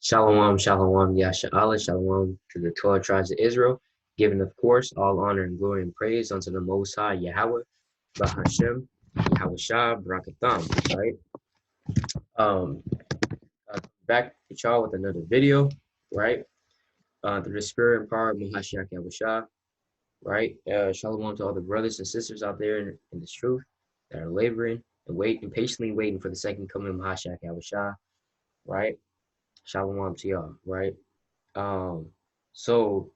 Shalom, shalom, Yasharala, shalom to the 12 tribes of Israel, giving, of course, all honor and glory and praise unto the Most High, Yahweh, Bahashem, Yahweh Shah, Barakatham, right? Um, Back with y'all with another video, right? Through the spirit and power of Mahashiach Yahweh Shah, right? Shalom to all the brothers and sisters out there in this truth that are laboring and patiently waiting for the second coming of Mahashiach Yahweh Shah, right? Shalom to y'all, right? So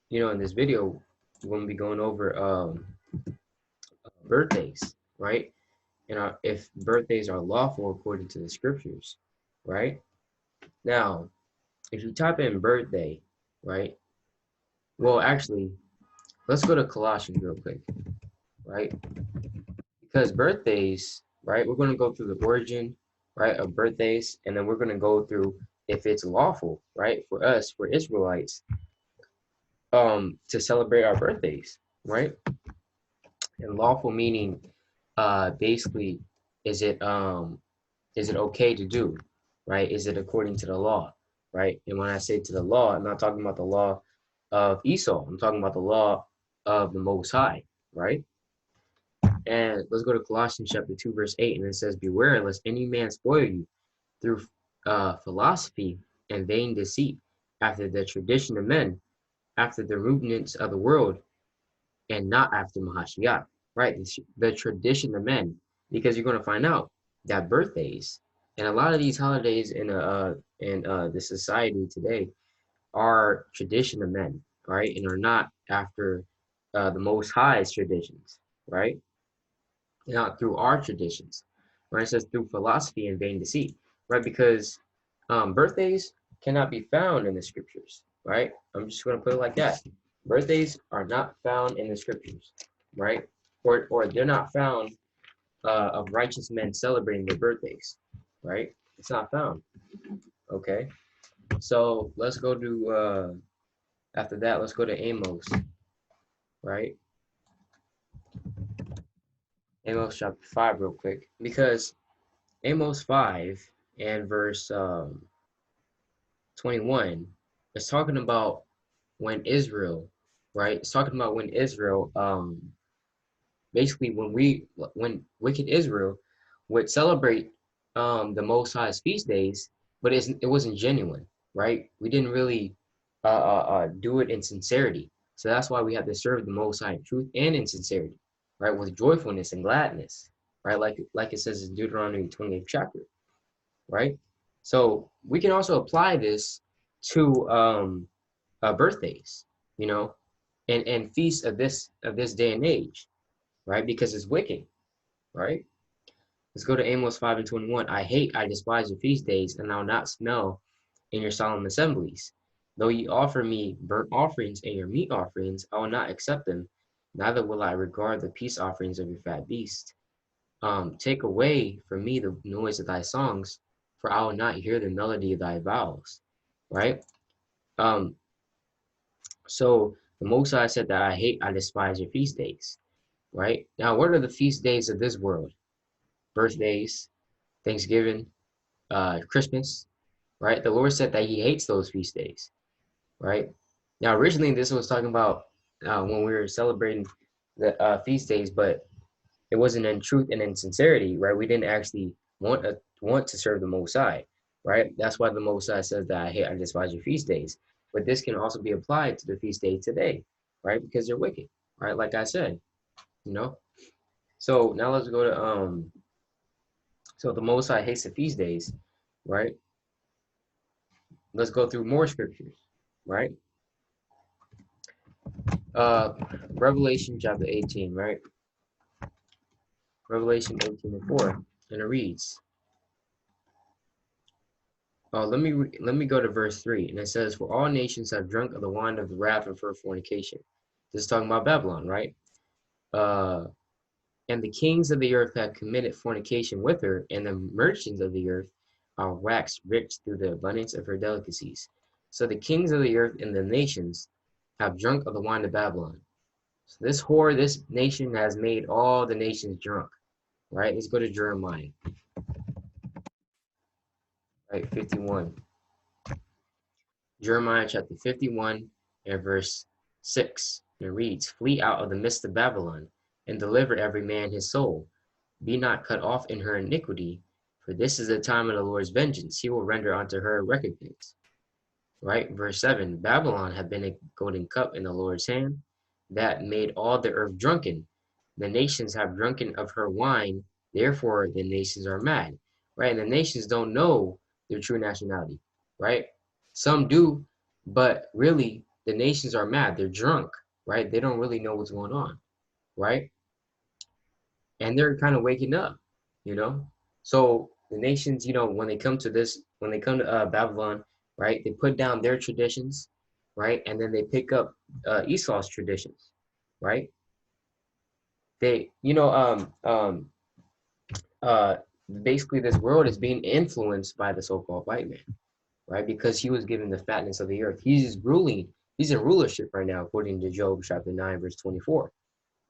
in this video, we're going to be going over birthdays, right? And if birthdays are lawful according to the scriptures, right? Now, if you type in birthday, right? Well, actually, let's go to Colossians real quick, right? Because birthdays, right? We're going to go through the origin, right, of birthdays, and then we're going to go through if it's lawful, right, for us, for Israelites, to celebrate our birthdays, right? And lawful meaning, basically, is it okay to do, right? Is it according to the law, right? And when I say to the law, I'm not talking about the law of Esau. I'm talking about the law of the Most High, right? And let's go to Colossians chapter 2, verse 8, and it says, "Beware lest any man spoil you through philosophy and vain deceit, after the tradition of men, after the rudiments of the world, and not after Mahashiach," right? The tradition of men, because you're going to find out that birthdays and a lot of these holidays in the society today are tradition of men, right? And are not after the Most High's traditions, right? Not through our traditions, right? It says through philosophy and vain deceit, right? Because birthdays cannot be found in the scriptures, right? I'm just going to put it like that. Birthdays are not found in the scriptures, right? Or they're not found of righteous men celebrating their birthdays, right? It's not found. Okay. So let's go to after that, let's go to Amos, right? Amos chapter 5 real quick, because Amos 5 and verse 21 is talking about when Israel, right? It's talking about when Israel, basically when wicked Israel would celebrate the Most High's feast days, but it wasn't genuine, right? We didn't really do it in sincerity. So that's why we have to serve the Most High in truth and in sincerity, right? With joyfulness and gladness, right? Like it says in Deuteronomy 28th chapter, right? So we can also apply this to birthdays, and feasts of this day and age, right? Because it's wicked, right? Let's go to Amos 5 and 21. I despise your feast days, and I'll not smell in your solemn assemblies. Though ye offer me burnt offerings and your meat offerings, I will not accept them, neither will I regard the peace offerings of your fat beast. Take away from me the noise of thy songs, for I will not hear the melody of thy vows, right? So the Most High said that I despise your feast days, right? Now, what are the feast days of this world? Birthdays, Thanksgiving, Christmas, right? The Lord said that he hates those feast days, right? Now, originally, this was talking about when we were celebrating the feast days, but it wasn't in truth and in sincerity, right? We didn't actually want to serve the Most High, right? That's why the Most High says that I despise your feast days. But this can also be applied to the feast day today, right? Because they're wicked, right? Like I said, So now let's go to so the Most High hates the feast days, right? Let's go through more scriptures, right? Revelation chapter 18, right? Revelation 18 and 4, and it reads. Let me go to verse 3, and it says, "For all nations have drunk of the wine of the wrath of her fornication." This is talking about Babylon, right? And the kings of the earth have committed fornication with her, and the merchants of the earth are waxed rich through the abundance of her delicacies. So the kings of the earth and the nations have drunk of the wine of Babylon. So this whore, this nation has made all the nations drunk, right? Let's go to Jeremiah, right? 51. Jeremiah chapter 51 and verse 6. It reads, Flee out of the midst of Babylon, and deliver every man his soul. Be not cut off in her iniquity, for this is the time of the Lord's vengeance. He will render unto her recompense. Right? Verse 7, Babylon had been a golden cup in the Lord's hand that made all the earth drunken. The nations have drunken of her wine, therefore the nations are mad. Right? And the nations don't know their true nationality. Right? Some do, but really the nations are mad. They're drunk. Right? They don't really know what's going on. Right? And they're kind of waking up, you know. So the nations, you know, when they come to this, when they come to Babylon, right, they put down their traditions, right, and then they pick up Esau's traditions, right. They, you know, uh, basically this world is being influenced by the so-called white man, right, because he was given the fatness of the earth. He's ruling. He's in rulership right now, according to Job chapter 9, verse 24.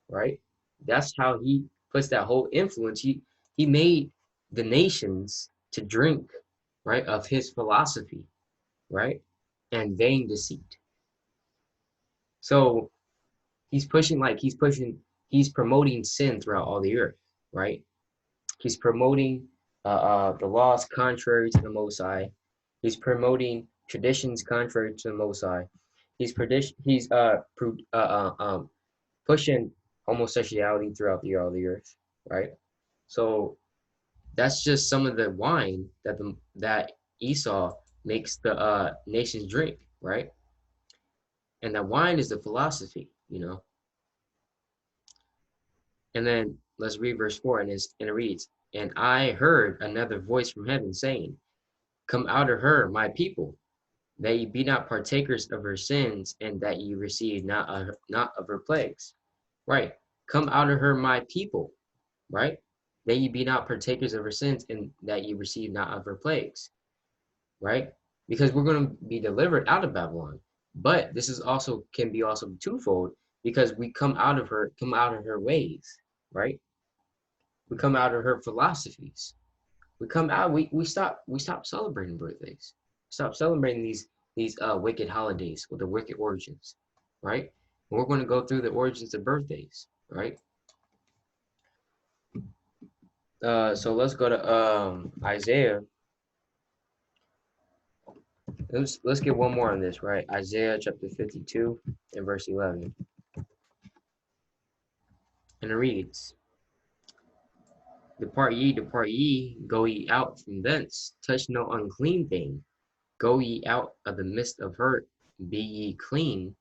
Right? That's how he puts that whole influence. He made the nations to drink, right, of his philosophy, right, and vain deceit. So he's promoting sin throughout all the earth, right? He's promoting the laws contrary to the Most High. He's promoting traditions contrary to the Most High. He's pushing homosexuality throughout all the earth, right? So that's just some of the wine that Esau makes the nations drink, right? And that wine is the philosophy, you know. And then let's read verse 4, and it reads, And I heard another voice from heaven saying, Come out of her, my people, that ye be not partakers of her sins, and that ye receive not of her plagues. Right? Come out of her, my people, right? That ye be not partakers of her sins, and that ye receive not of her plagues, right? Because we're going to be delivered out of Babylon. But this is also can be also twofold, because we come out of her ways, right? We come out of her philosophies. We come out, we stop celebrating birthdays. Stop celebrating these wicked holidays with the wicked origins, right? And we're going to go through the origins of birthdays, right? So let's go to Isaiah. Let's get one more on this, right? Isaiah chapter 52 and verse 11. And it reads, depart ye, go ye out from thence, touch no unclean thing. Go ye out of the midst of her, be ye clean,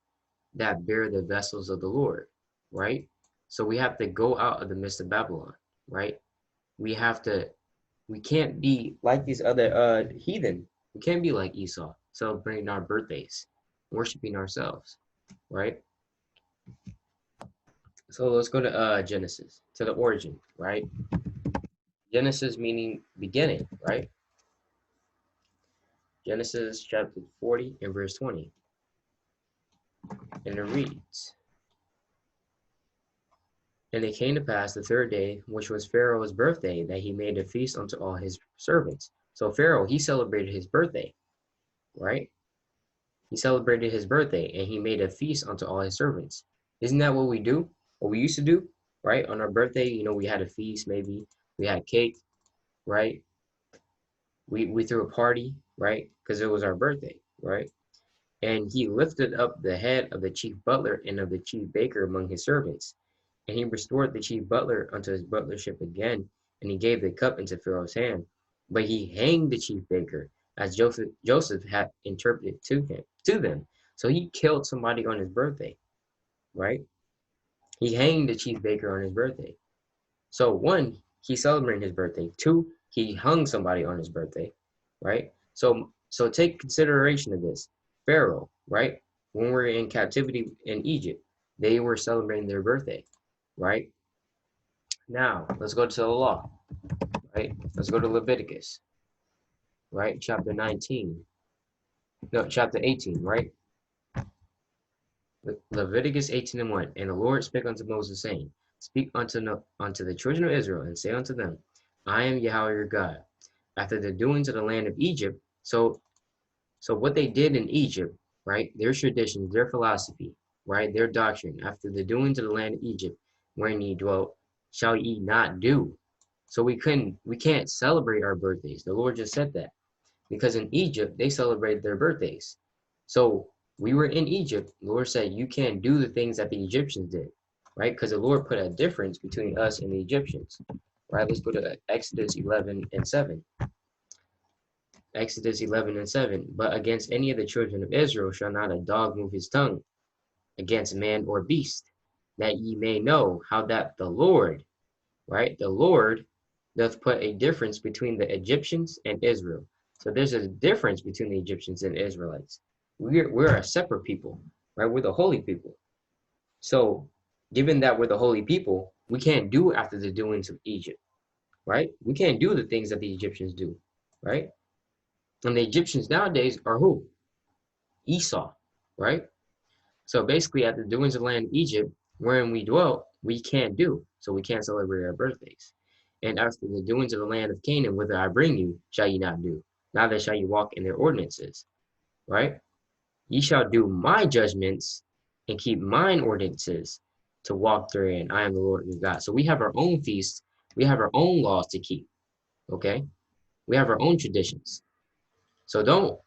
that bear the vessels of the Lord, right? So we have to go out of the midst of Babylon, right? We can't be like these other heathen. We can't be like Esau, celebrating our birthdays, worshiping ourselves, right? So let's go to Genesis, to the origin, right? Genesis meaning beginning, right? Genesis chapter 40 and verse 20. And it reads, And it came to pass the third day, which was Pharaoh's birthday, that he made a feast unto all his servants. So Pharaoh, he celebrated his birthday, right? He celebrated his birthday and he made a feast unto all his servants. Isn't that what we do? What we used to do, right? On our birthday, you know, we had a feast, maybe we had cake, right? We threw a party, right? Because it was our birthday, right? And he lifted up the head of the chief butler and of the chief baker among his servants. And he restored the chief butler unto his butlership again, and he gave the cup into Pharaoh's hand. But he hanged the chief baker, as Joseph had interpreted to them. So he killed somebody on his birthday, right? He hanged the chief baker on his birthday. So one, he celebrated his birthday. Two, he hung somebody on his birthday, right? So take consideration of this. Pharaoh, right? When we're in captivity in Egypt, they were celebrating their birthday, right? Now, let's go to the law, right? Let's go to Leviticus, right? Chapter 19. No, chapter 18, right? Leviticus 18 and 1. And the Lord spake unto Moses, saying, Speak unto the children of Israel, and say unto them, I am Yahweh your God. After the doings of the land of Egypt, so So what they did in Egypt, right? Their traditions, their philosophy, right? Their doctrine, after the doings of the land of Egypt, wherein ye dwelt, shall ye not do. So we can't celebrate our birthdays. The Lord just said that. Because in Egypt, they celebrated their birthdays. So we were in Egypt. The Lord said, you can't do the things that the Egyptians did, right? Because the Lord put a difference between us and the Egyptians, right? Let's go to Exodus 11 and 7. Exodus 11 and 7. But against any of the children of Israel shall not a dog move his tongue against man or beast, that ye may know how that the Lord, right? The Lord doth put a difference between the Egyptians and Israel. So there's a difference between the Egyptians and the Israelites. We're a separate people, right? We're the holy people. So given that we're the holy people, we can't do after the doings of Egypt, right? We can't do the things that the Egyptians do, right? And the Egyptians nowadays are who? Esau, right? So basically at the doings of the land of Egypt, wherein we dwelt, we can't do. So we can't celebrate our birthdays. And after the doings of the land of Canaan, whither I bring you, shall ye not do. Neither shall ye walk in their ordinances, right? Ye shall do my judgments and keep mine ordinances to walk therein. I am the Lord your God. So we have our own feasts. We have our own laws to keep, okay? We have our own traditions. So don't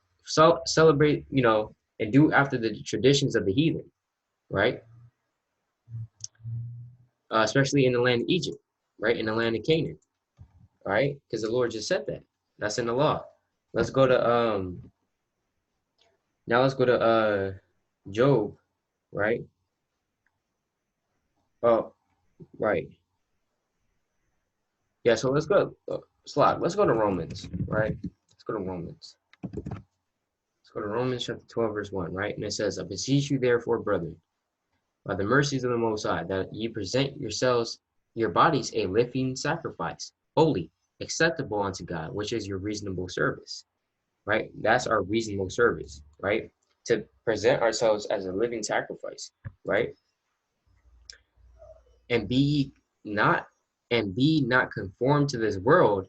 celebrate, and do after the traditions of the heathen, right? Especially in the land of Egypt, right? In the land of Canaan, right? Because the Lord just said that. That's in the law. Let's go to now let's go to Job, right? Oh, right. Yeah, so let's go let's go to Romans, right? Let's go to Romans. Let's go to Romans chapter 12, verse 1, right? And it says, I beseech you therefore, brethren, by the mercies of the Most High, that ye present yourselves, your bodies a living sacrifice, holy, acceptable unto God, which is your reasonable service, right? That's our reasonable service, right? To present ourselves as a living sacrifice, right? And not be not conformed to this world,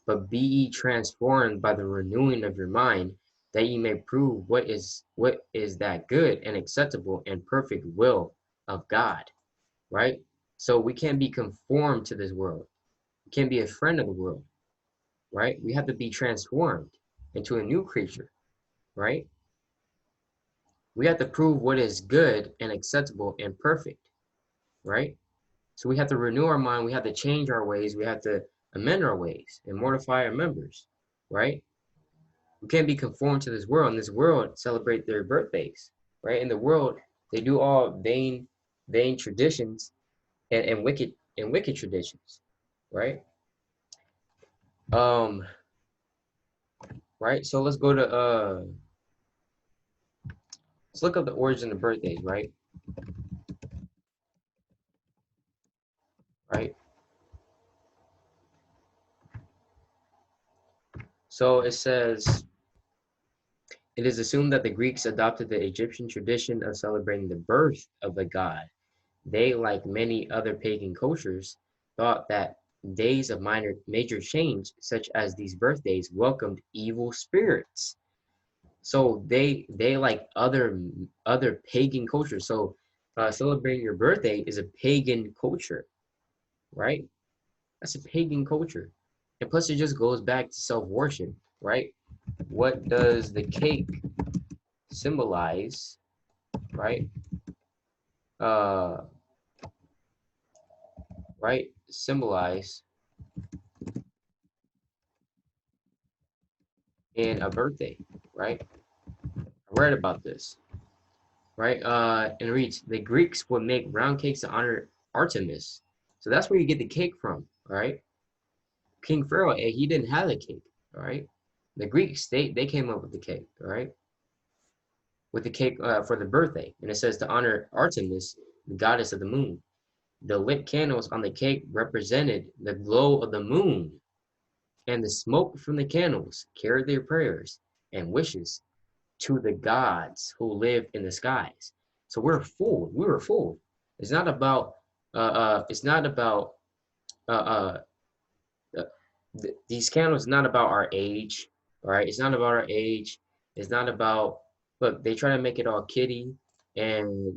but be ye transformed by the renewing of your mind, that ye may prove what is that good and acceptable and perfect will of God, right? So we can't be conformed to this world. We can't be a friend of the world, right? We have to be transformed into a new creature, right? We have to prove what is good and acceptable and perfect, right? So we have to renew our mind. We have to change our ways. We have to amend our ways and mortify our members, right? We can't be conformed to this world. And this world celebrate their birthdays, right? In the world, they do all vain traditions and wicked traditions, right? Um, right. So let's go to let's look up the origin of birthdays, right? Right. So it says, it is assumed that the Greeks adopted the Egyptian tradition of celebrating the birth of the god. They, like many other pagan cultures, thought that days of major change, such as these birthdays, welcomed evil spirits. So they like other pagan cultures. So celebrating your birthday is a pagan culture, right? That's a pagan culture. And plus it just goes back to self-worship, right? What does the cake symbolize, right? Uh, right? Symbolize in a birthday, right? I read about this, right? And it reads, the Greeks would make round cakes to honor Artemis. So that's where you get the cake from, right? King Pharaoh, he didn't have a cake, all right? The Greeks, they came up with the cake, all right? With the cake for the birthday. And it says to honor Artemis, the goddess of the moon. The lit candles on the cake represented the glow of the moon, and the smoke from the candles carried their prayers and wishes to the gods who live in the skies. So we're fooled. We were fooled. It's not about it's not about uh, uh, these candles. Not about our age, all right? It's not about our age. It's not about, look, they try to make it all kiddie and,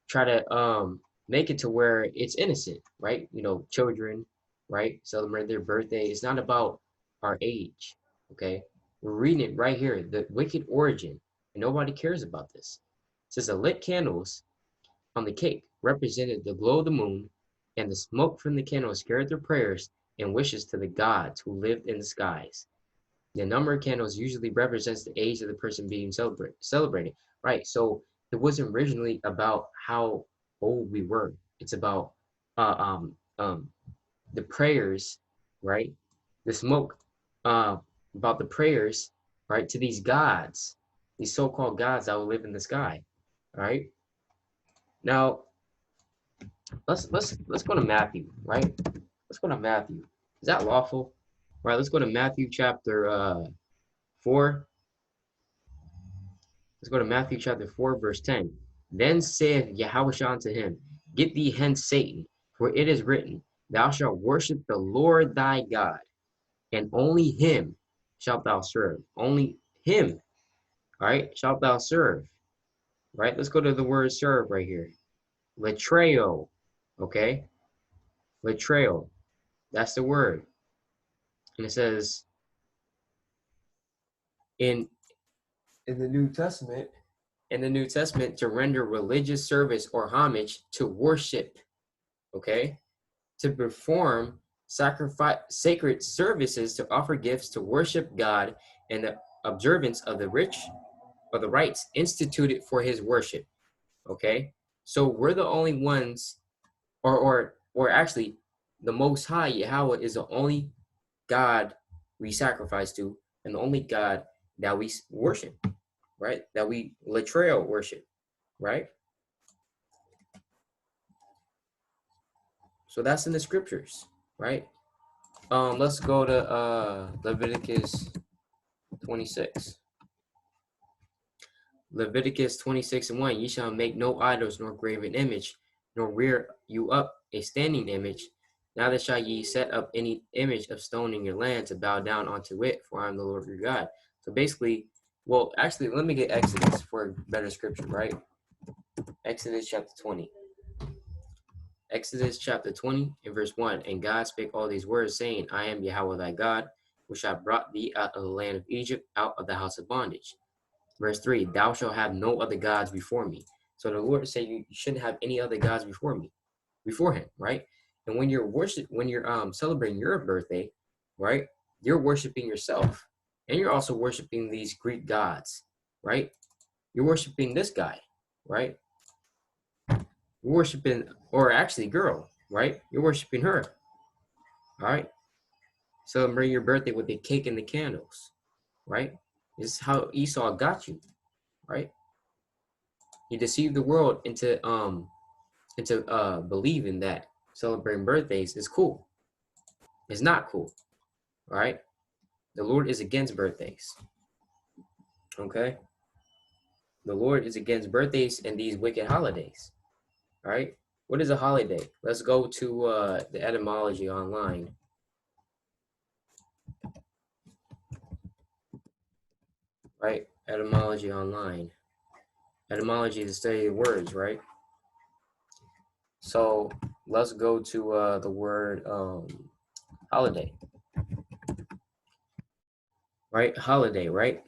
try to make it to where it's innocent, right? Children, right, celebrate their birthday. It's not about our age, okay? We're reading it right here, the wicked origin, and nobody cares about this. It says the lit candles on the cake represented the glow of the moon, and the smoke from the candles carried their prayers and wishes to the gods who lived in the skies. The number of candles usually represents the age of the person being celebrated, right? So it wasn't originally about how old we were. It's about uh, um, um, the prayers, right? The smoke, uh, about the prayers, right, to these gods, these so-called gods that will live in the sky, right? Now let's go to Matthew, right? Let's go to Matthew. Is that lawful? Right. Let's go to Matthew chapter 4. Let's go to Matthew chapter 4, verse 10. Then saith Yahushua unto him, Get thee hence, Satan, for it is written, Thou shalt worship the Lord thy God, and only him shalt thou serve. Only him, right, shalt thou serve. Right? Let's go to the word serve right here. Latreo, okay? Latreo, that's the word. And it says in the New Testament, to render religious service or homage, to worship, okay? To perform sacred services, to offer gifts, to worship God, and the observance of the rites instituted for his worship, okay? So we're the only ones, or actually, the Most High, Yahweh, is the only God we sacrifice to, and the only God that we worship, right? That we latreo worship, right? So that's in the scriptures, right? Let's go to Leviticus 26. Leviticus 26:1. Ye shall make no idols, nor graven image, nor rear you up a standing image. Neither shall ye set up any image of stone in your land to bow down unto it, for I am the Lord your God. So basically, well, actually, let me get Exodus for a better scripture, right? Exodus chapter 20. Exodus chapter 20 and verse 1. And God spake all these words, saying, I am Yahweh thy God, which I brought thee out of the land of Egypt, out of the house of bondage. Verse 3, thou shalt have no other gods before me. So the Lord said you shouldn't have any other gods before him, right? And when you're celebrating your birthday, right, you're worshiping yourself. And you're also worshiping these Greek gods, right? You're worshiping this guy, right? You're worshiping, or actually girl, right? You're worshiping her, all right? Celebrate your birthday with the cake and the candles, right? This is how Esau got you, right? He deceived the world into believing that celebrating birthdays is cool. It's not cool, all right? The Lord is against birthdays, okay? The Lord is against birthdays and these wicked holidays, all right? What is a holiday? Let's go to the etymology online. Right? Etymology online. Etymology is the study of words, right? So let's go to the word holiday. Right? Holiday, right?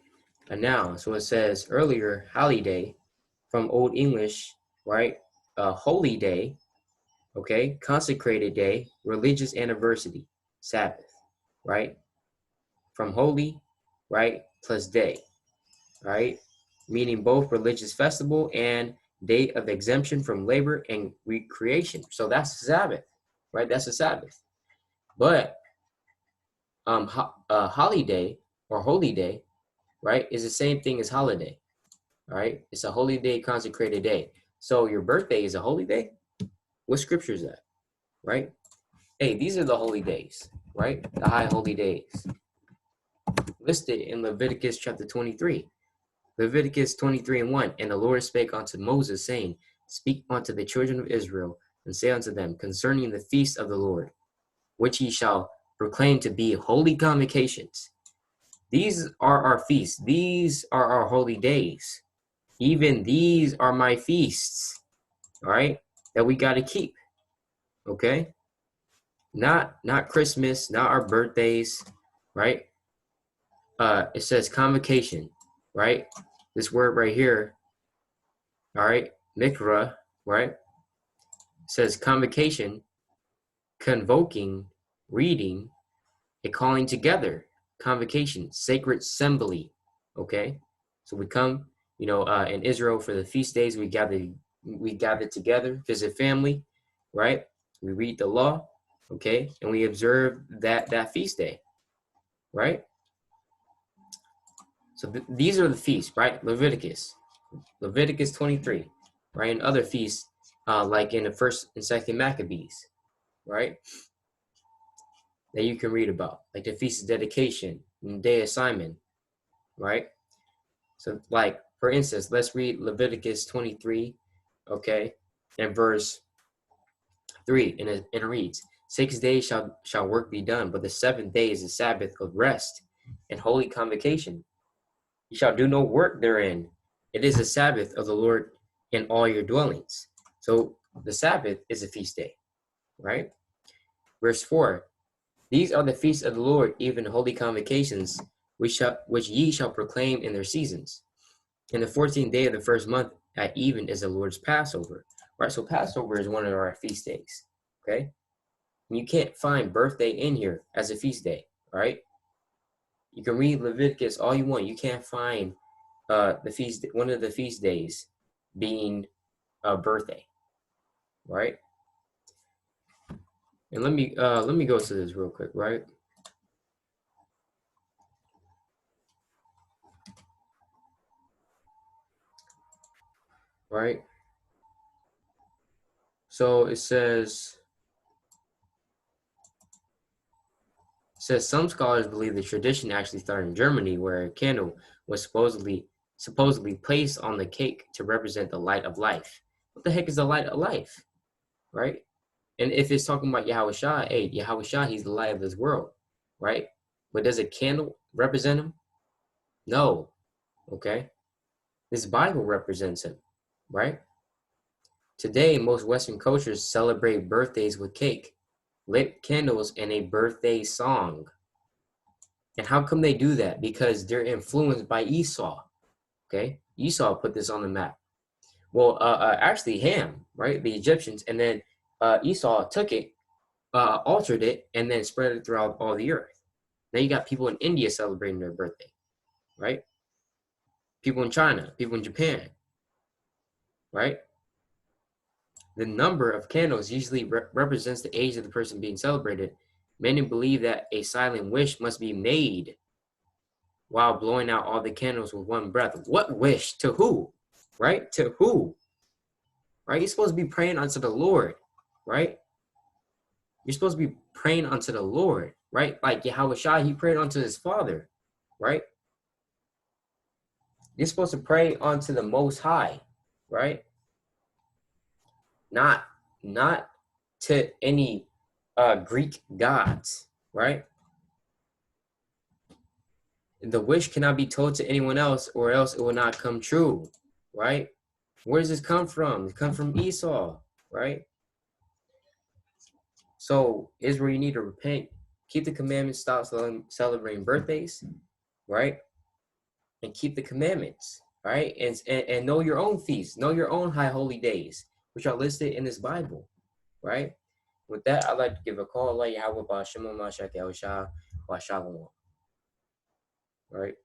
A noun. So it says earlier, holiday, from Old English, right? Holy day, okay? Consecrated day, religious anniversary, Sabbath, right? From holy, right? Plus day, right? Meaning both religious festival and day of exemption from labor and recreation. So that's Sabbath, right? That's a Sabbath. But holiday or holy day, right, is the same thing as holiday, right? It's a holy day, consecrated day. So your birthday is a holy day? What scripture is that, right? Hey, these are the holy days, right? The high holy days listed in Leviticus chapter 23. Leviticus 23:1. And the Lord spake unto Moses, saying, Speak unto the children of Israel, and say unto them concerning the feast of the Lord, which ye shall proclaim to be holy convocations. These are our feasts. These are our holy days. Even these are my feasts, all right, that we got to keep, okay? Not Christmas, not our birthdays, right? It says convocation, right? This word right here, all right, mikra, right? It says convocation, convoking, reading, a calling together, convocation, sacred assembly, okay? So we come, in Israel for the feast days, we gather together, visit family, right? We read the law, okay? And we observe that feast day, right? So these are the feasts, right? Leviticus 23, right? And other feasts, like in the first and second Maccabees, right? That you can read about, like the Feast of Dedication and Day of Simon, right? So, like, for instance, let's read Leviticus 23, okay, and verse 3, and it reads, 6 days shall work be done, but the seventh day is the Sabbath of rest and holy convocation. You shall do no work therein. It is the Sabbath of the Lord in all your dwellings. So the Sabbath is a feast day, right? Verse 4, these are the feasts of the Lord, even holy convocations, which ye shall proclaim in their seasons. And the 14th day of the first month at even is the Lord's Passover, right? So Passover is one of our feast days, okay? And you can't find birthday in here as a feast day, right? You can read Leviticus all you want. You can't find one of the feast days being a birthday, right? And let me go to this real quick, right? Right. So it says some scholars believe the tradition actually started in Germany, where a candle was supposedly placed on the cake to represent the light of life. What the heck is the light of life, right? And if it's talking about Yahweh Shah, hey, Yahweh Shah, he's the light of this world, right? But does a candle represent him? No, okay? This Bible represents him, right? Today, most Western cultures celebrate birthdays with cake, lit candles, and a birthday song. And how come they do that? Because they're influenced by Esau. Okay, Esau put this on the map. Well, actually Ham, right? The Egyptians, and then Esau took it, altered it, and then spread it throughout all the earth. Now you got people in India celebrating their birthday, right? People in China, people in Japan, right? The number of candles usually represents the age of the person being celebrated. Many believe that a silent wish must be made while blowing out all the candles with one breath. What wish? To who? Right? To who? Right? You're supposed to be praying unto the Lord, right? You're supposed to be praying unto the Lord, right? Like Yahweh Shai, he prayed unto his father, right? You're supposed to pray unto the Most High, right? Not not to any Greek gods, right? The wish cannot be told to anyone else, or else it will not come true, right? Where does this come from? It comes from Esau, right? So Israel, you need to repent, keep the commandments, stop celebrating birthdays, right? And keep the commandments, right? And know your own feasts, know your own high holy days, which are listed in this Bible, right? With that, I'd like to give a call, right?